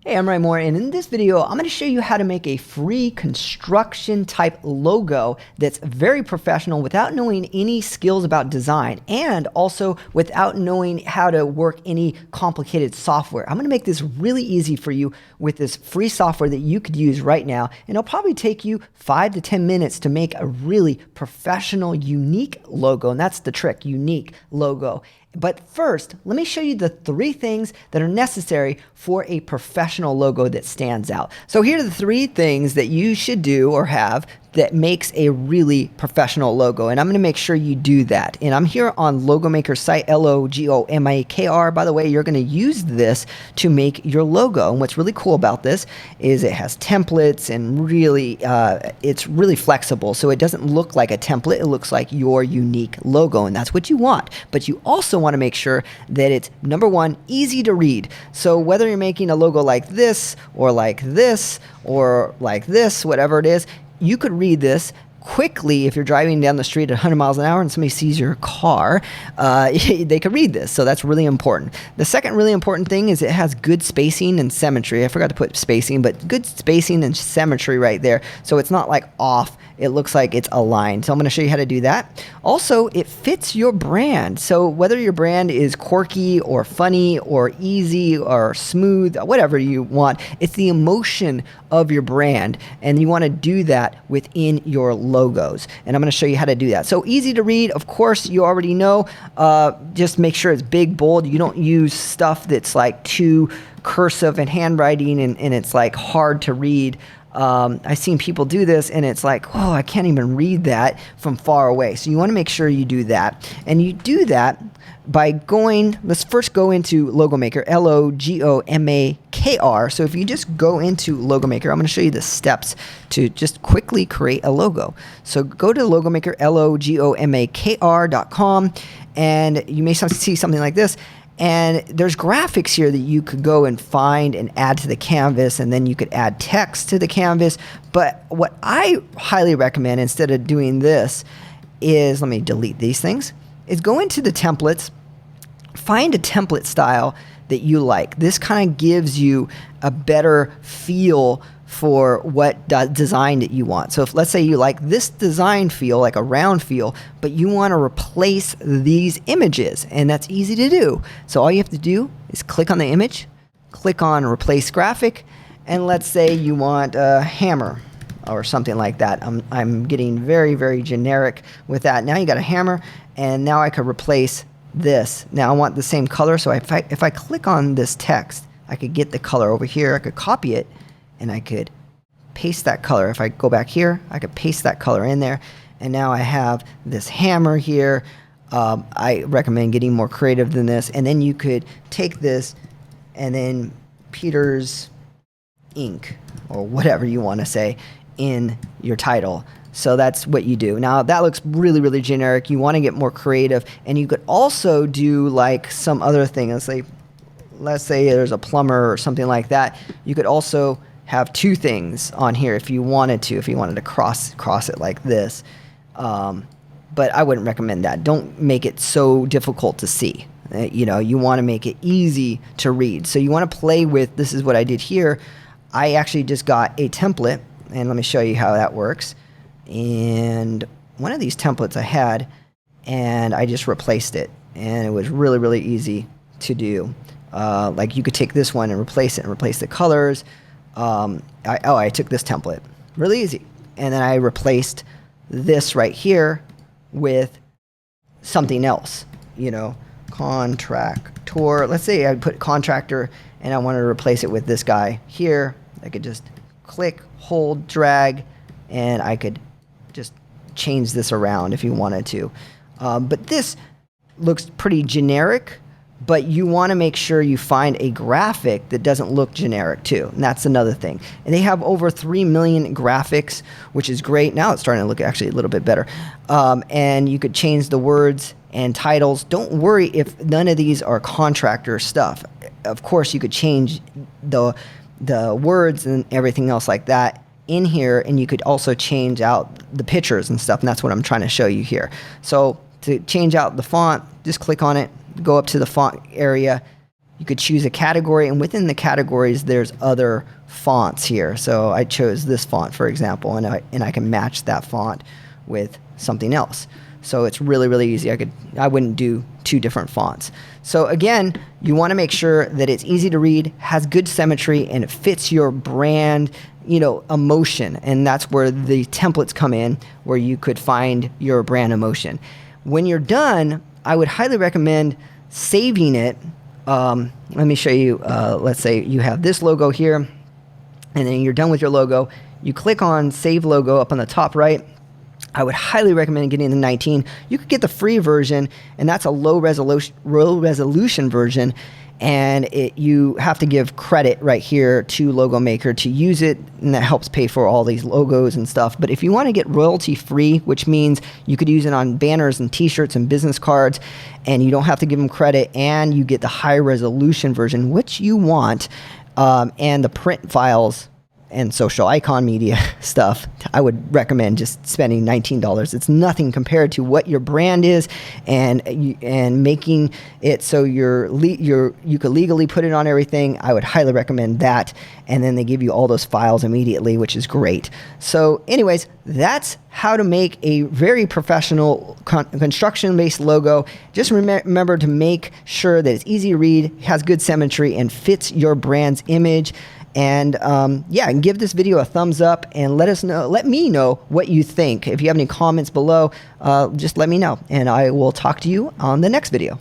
Hey, I'm Ryan Moore, and in this video, I'm going to show you how to make a free construction type logo that's very professional without knowing any skills about design and also without knowing how to work any complicated software. I'm going to make this really easy for you with this free software that you could use right now, and it'll probably take you 5 to 10 minutes to make a really professional, unique logo, and that's the trick, unique logo. But first, let me show you the 3 things that are necessary for a professional logo that stands out. So here are the 3 things that you should do or have that makes a really professional logo. And I'm going to make sure you do that. And I'm here on LogoMakr's site, LogoMakr. By the way, you're going to use this to make your logo. And what's really cool about this is it has templates and really, it's really flexible. So it doesn't look like a template. It looks like your unique logo. And that's what you want. But you also want to make sure that it's, number one, easy to read. So whether you're making a logo like this, or like this, whatever it is, you could read this quickly. If you're driving down the street at 100 miles an hour and somebody sees your car, they could read this. So that's really important. The second really important thing is it has good spacing and symmetry. I forgot to put spacing, but good spacing and symmetry right there. So it's not like off. It looks like it's aligned. So I'm going to show you how to do that. Also, it fits your brand. So whether your brand is quirky or funny or easy or smooth, whatever you want, it's the emotion of your brand. And you want to do that within your logos. And I'm going to show you how to do that. So easy to read. Of course, you already know. Just make sure it's big, bold. You don't use stuff that's like too cursive and handwriting and it's like hard to read. I've seen people do this and it's like, oh, I can't even read that from far away. So you want to make sure you do that. And you do that by going, let's first go into LogoMakr, LogoMakr. So if you just go into LogoMakr, I'm going to show you the steps to just quickly create a logo. So go to LogoMakr, LogoMakr.com, and you may see something like this. And there's graphics here that you could go and find and add to the canvas, and then you could add text to the canvas. But what I highly recommend instead of doing this is, let me delete these things, is go into the templates, find a template style that you like. This kind of gives you a better feel for what design that you want. So if, let's say you like this design feel, like a round feel, but you want to replace these images, and that's easy to do. So all you have to do is click on the image, click on replace graphic, and let's say you want a hammer or something like that. I'm getting very, very generic with that. Now you got a hammer, and now I could replace this. Now I want the same color, so if I click on this text, I could get the color over here. I could copy it, and I could paste that color. If I go back here, I could paste that color in there. And now I have this hammer here. I recommend getting more creative than this. And then you could take this and then Peter's ink or whatever you want to say in your title. So that's what you do. Now that looks really, really generic. You want to get more creative. And you could also do like some other thing. Let's say there's a plumber or something like that. You could also have 2 things on here if you wanted to cross it like this. But I wouldn't recommend that. Don't make it so difficult to see. You want to make it easy to read. So you want to play with, this is what I did here. I actually just got a template, and let me show you how that works. And one of these templates I had, and I just replaced it. And it was really, really easy to do. Like you could take this one and replace it and replace the colors. I took this template, really easy, and then I replaced this right here with something else, contractor. Let's say I put contractor and I wanted to replace it with this guy here. I could just click, hold, drag, and I could just change this around if you wanted to. But this looks pretty generic, but you want to make sure you find a graphic that doesn't look generic too. And that's another thing. And they have over 3 million graphics, which is great. Now it's starting to look actually a little bit better. And you could change the words and titles. Don't worry if none of these are contractor stuff. Of course, you could change the words and everything else like that in here. And you could also change out the pictures and stuff. And that's what I'm trying to show you here. So to change out the font, just click on it. Go up to the font area, You could choose a category, and within the categories, there's other fonts here. So I chose this font, for example, and I can match that font with something else. So it's really, really easy. I wouldn't do 2 different fonts. So again, you want to make sure that it's easy to read, has good symmetry, and it fits your brand, emotion. And that's where the templates come in, where you could find your brand emotion. When you're done, I would highly recommend saving it. Let me show you. Let's say you have this logo here, and then you're done with your logo. You click on Save Logo up on the top right. I would highly recommend getting the 19. You could get the free version, and that's a low resolution version, and you have to give credit right here to LogoMakr to use it, and that helps pay for all these logos and stuff. But if you want to get royalty free, which means you could use it on banners and t-shirts and business cards, and you don't have to give them credit, and you get the high resolution version, which you want, and the print files and social icon media stuff, I would recommend just spending $19. It's nothing compared to what your brand is, and making it so you could legally put it on everything. I would highly recommend that. And then they give you all those files immediately, which is great. So anyways, that's how to make a very professional construction-based logo. Just remember to make sure that it's easy to read, has good symmetry, and fits your brand's image. And yeah, and give this video a thumbs up, and let me know what you think. If you have any comments below, just let me know, and I will talk to you on the next video.